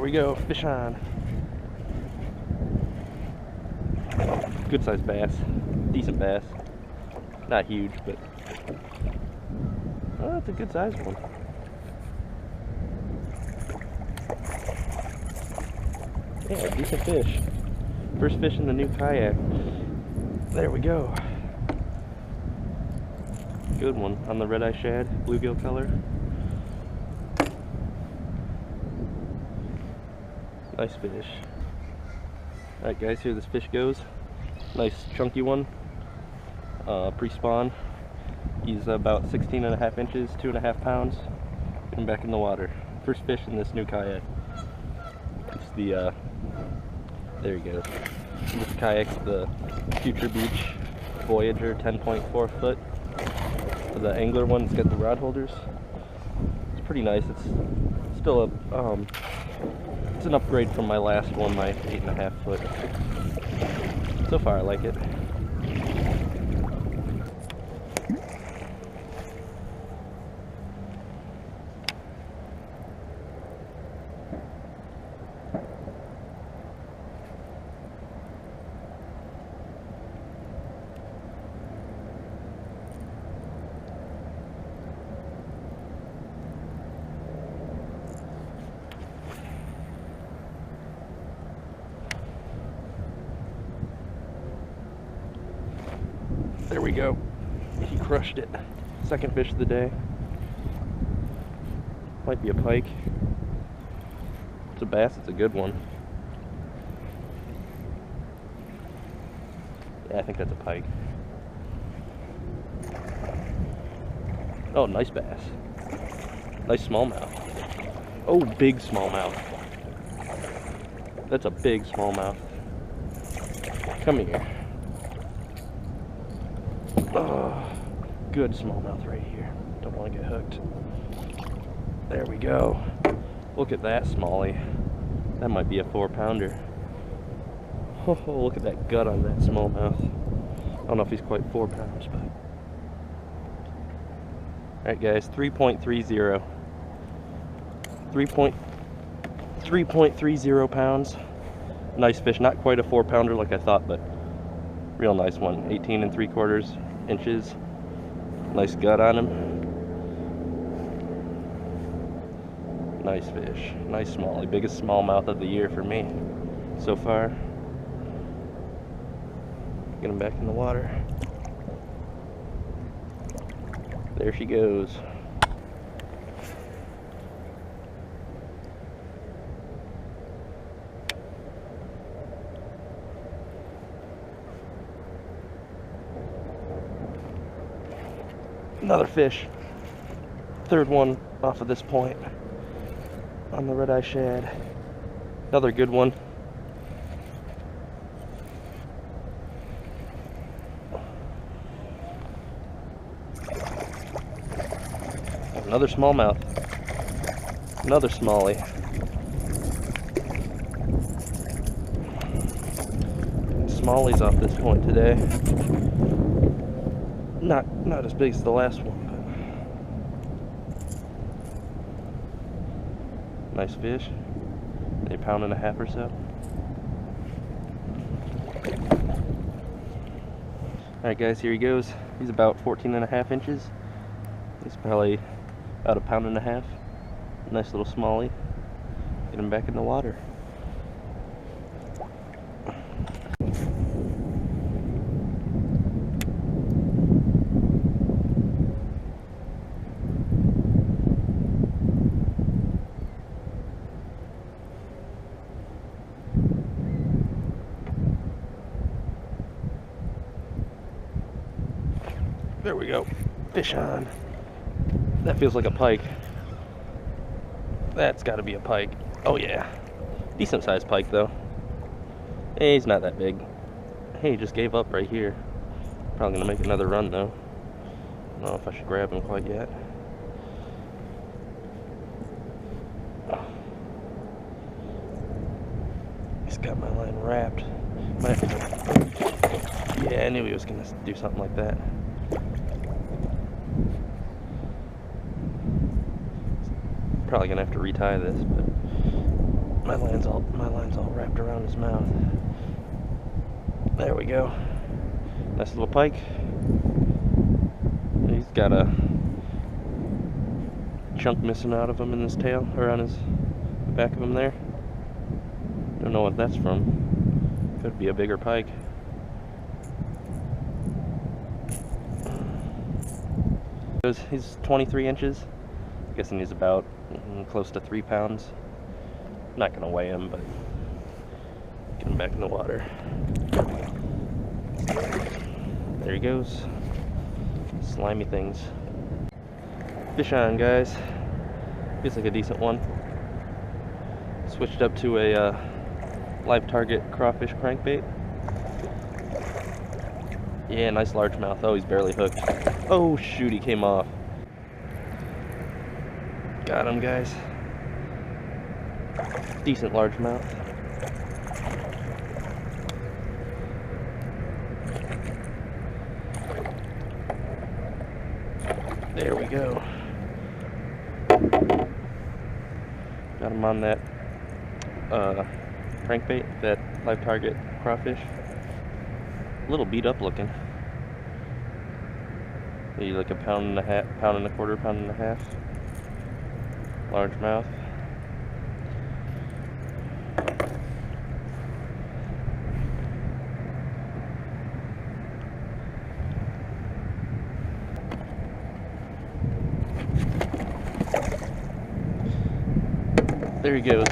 we go, fish on. Good sized bass, decent bass. Not huge, but oh, that's a good sized one. Yeah, decent fish. First fish in the new kayak. There we go. Good one on the red eye shad, bluegill color. Nice fish. Alright guys, here this fish goes. Nice chunky one. Pre-spawn. He's about 16.5 inches, 2.5 pounds. Getting back in the water. First fish in this new kayak. It's the, there he goes. This kayak's the Future Beach Voyager 10.4 foot. The angler one's got the rod holders. It's pretty nice. It's still a, it's an upgrade from my last one, my 8.5 foot. So far, I like it. There we go. He crushed it. Second fish of the day. Might be a pike. It's a bass, it's a good one. Yeah, I think that's a pike. Oh, nice bass. Nice smallmouth. Oh, big smallmouth. That's a big smallmouth. Come here. Oh, good smallmouth right here. Don't want to get hooked. There we go. Look at that smallie. That might be a 4-pounder. Oh, look at that gut on that smallmouth. I don't know if he's quite 4 pounds, but. Alright guys, 3.30. 3.30 pounds. Nice fish, not quite a 4-pounder like I thought, but real nice one. 18 3/4 inches. Nice gut on him. Nice fish. Nice smallie. Biggest smallmouth of the year for me so far. Get him back in the water. There she goes. Another fish. Third one off of this point on the red eye shad. Another good one. Another smallmouth. Another smallie. Smallies off this point today. Not as big as the last one, but nice fish. Maybe 1.5 pounds or so. Alright guys, here he goes. He's about 14.5 inches. He's probably about 1.5 pounds. Nice little smallie. Get him back in the water. There we go. Fish on. That feels like a pike. That's got to be a pike. Oh yeah. Decent sized pike though. Hey, he's not that big. Hey, he just gave up right here. Probably gonna make another run though. I don't know if I should grab him quite yet. He's got my line wrapped. Yeah, I knew he was gonna do something like that. Probably gonna have to retie this, but My line's all wrapped around his mouth. There we go. Nice little pike. He's got a chunk missing out of him in his tail, or on his the back of him there. Don't know what that's from. Could be a bigger pike. He's 23 inches. I'm guessing he's about close to 3 pounds. Not gonna weigh him, but get him back in the water. There he goes. Slimy things. Fish on, guys. Feels like a decent one. Switched up to a live target crawfish crankbait. Yeah, nice largemouth. Oh, he's barely hooked. Oh shoot, he came off. Got him, guys. Decent largemouth. There we go. Got him on that crankbait, that live target crawfish. A little beat up looking. Maybe like a pound and a half, pound and a quarter, pound and a half. Largemouth. There he goes.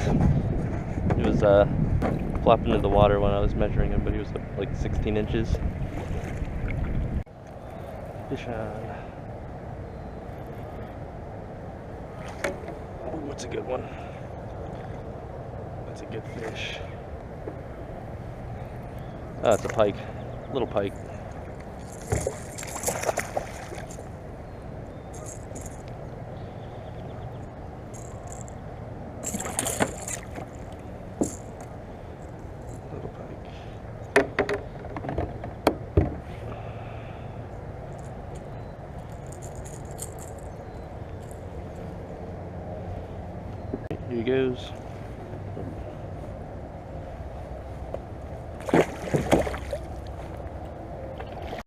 He was flopping into the water when I was measuring him, but he was like 16 inches. Fish on. Ooh, that's a good one. That's a good fish. Oh, it's a pike. Little pike. Little pike. Here he goes.